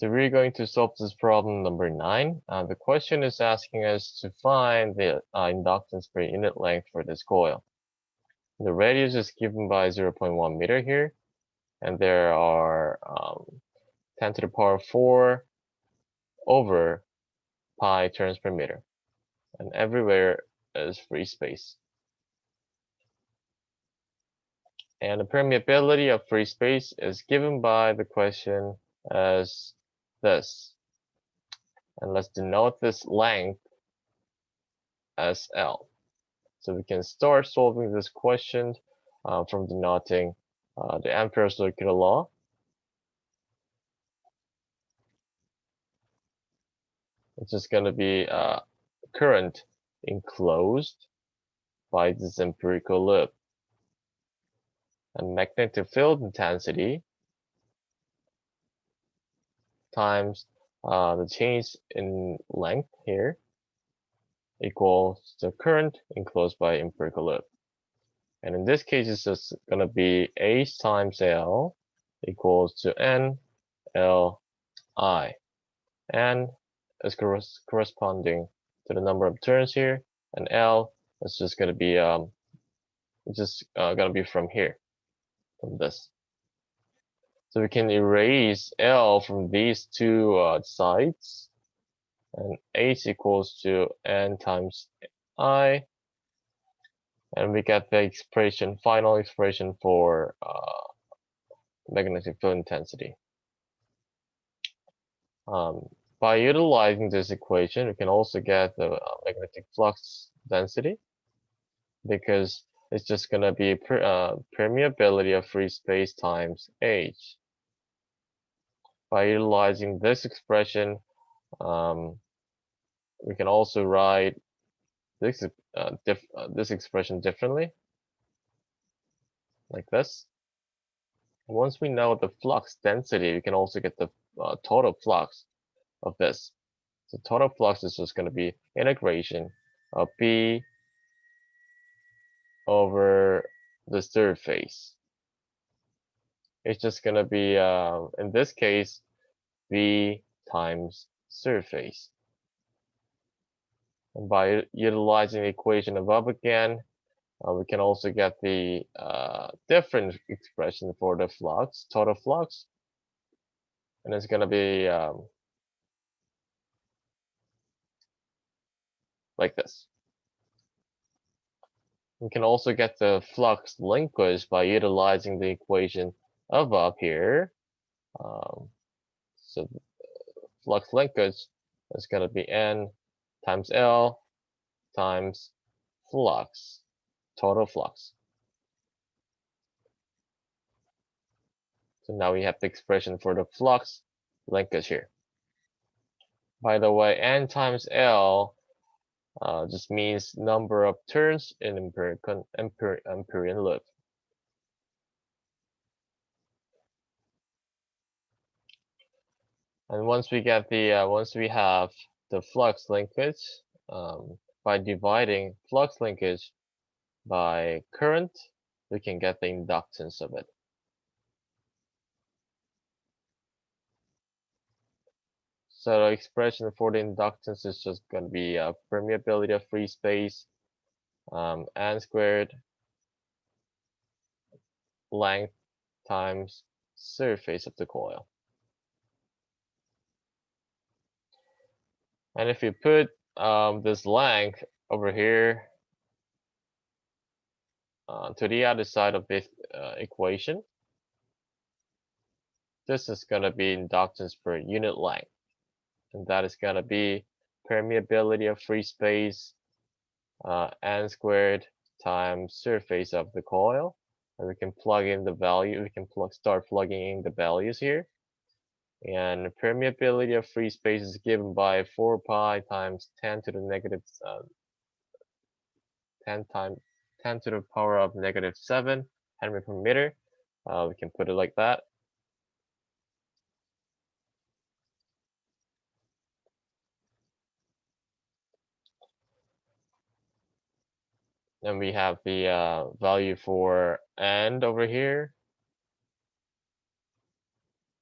So we're going to solve this problem number 9. The question is asking us to find the inductance per unit length for this coil. The radius is given by 0.1 meter here, and there are 10 to the power 4 over pi turns per meter, and everywhere is free space. And the permeability of free space is given by the question as this. And let's denote this length as L. So we can start solving this question from denoting the Ampere's circular law. It's just going to be current enclosed by this empirical loop. And magnetic field intensity times the change in length here equals the current enclosed by empirical loop. And in this case, it's just going to be H times L equals to N L I. And is corresponding to the number of turns here, and L is just going to be going to be from here, from this. So we can erase L from these two sides, and H equals to N times I, and we get the expression, final expression for magnetic field intensity. By utilizing this equation, we can also get the magnetic flux density, because it's just going to be permeability of free space times H. By utilizing this expression, we can also write this expression differently, like this. Once we know the flux density, we can also get the total flux of this. So total flux is just going to be integration of B over the surface. It's just going to be, in this case, V times surface. And by utilizing the equation above again, we can also get the different expression for the flux, total flux. And it's going to be like this. We can also get the flux linkage by utilizing the equation above here. So flux linkage is going to be N times L times flux, total flux. So now we have the expression for the flux linkage here. By the way, N times L just means number of turns in Amperian loop. And once we get the once we have the flux linkage, by dividing flux linkage by current, we can get the inductance of it. So the expression for the inductance is just going to be permeability of free space, N squared length times surface of the coil. And if you put this length over here to the other side of this equation, this is going to be inductance per unit length. And that is going to be permeability of free space, N squared times surface of the coil. And we can plug in the value, we can start plugging in the values here. And permeability of free space is given by 4 pi times 10 to the negative 10 to the power of negative 7 Henry per meter. We can put it like that. Then we have the value for N over here.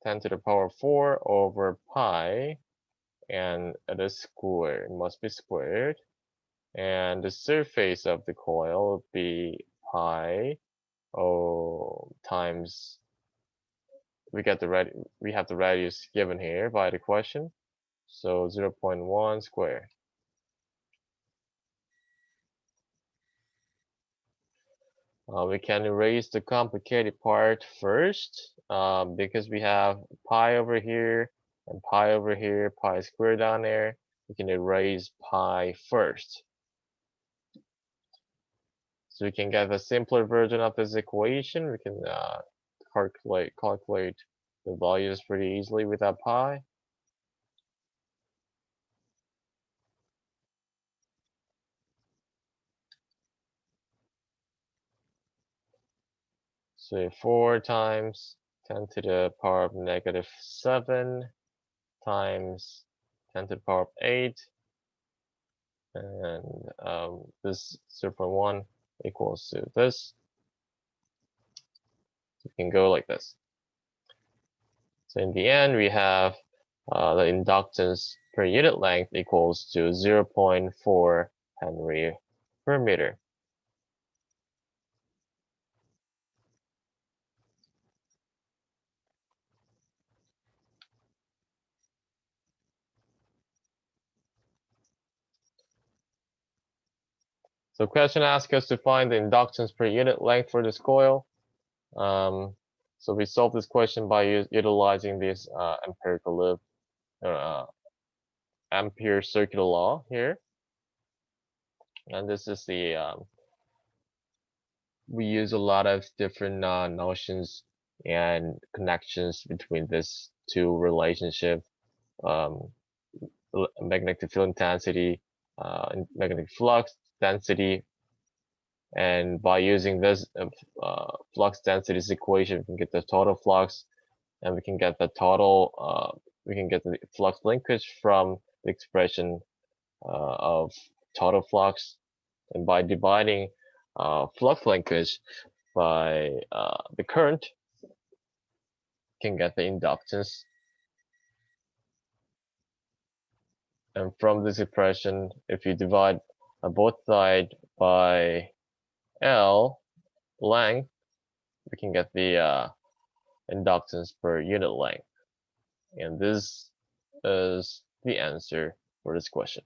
10 to the power 4 over pi, and it is squared, it must be squared. And the surface of the coil would be pi times, we have the radius given here by the question, so 0.1 squared. We can erase the complicated part first, because we have pi over here and pi over here, pi squared down there. We can erase pi first. So we can get a simpler version of this equation. We can calculate the values pretty easily without pi. So 4 times 10 to the power of -7 times 10 to the power of 8, and this 0.1 equals to this. So we can go like this. So in the end, we have the inductance per unit length equals to 0.4 Henry per meter. So question asks us to find the inductance per unit length for this coil. So we solve this question by utilizing this empirical loop, Ampere circular law here. And this is the, we use a lot of different notions and connections between these two relationships, magnetic field intensity, magnetic flux density. And by using this flux density equation, we can get the total flux, and we can get the total, we can get the flux linkage from the expression of total flux. And by dividing flux linkage by the current, can get the inductance. And from this expression, if you divide both sides by L length, we can get the inductance per unit length. And this is the answer for this question.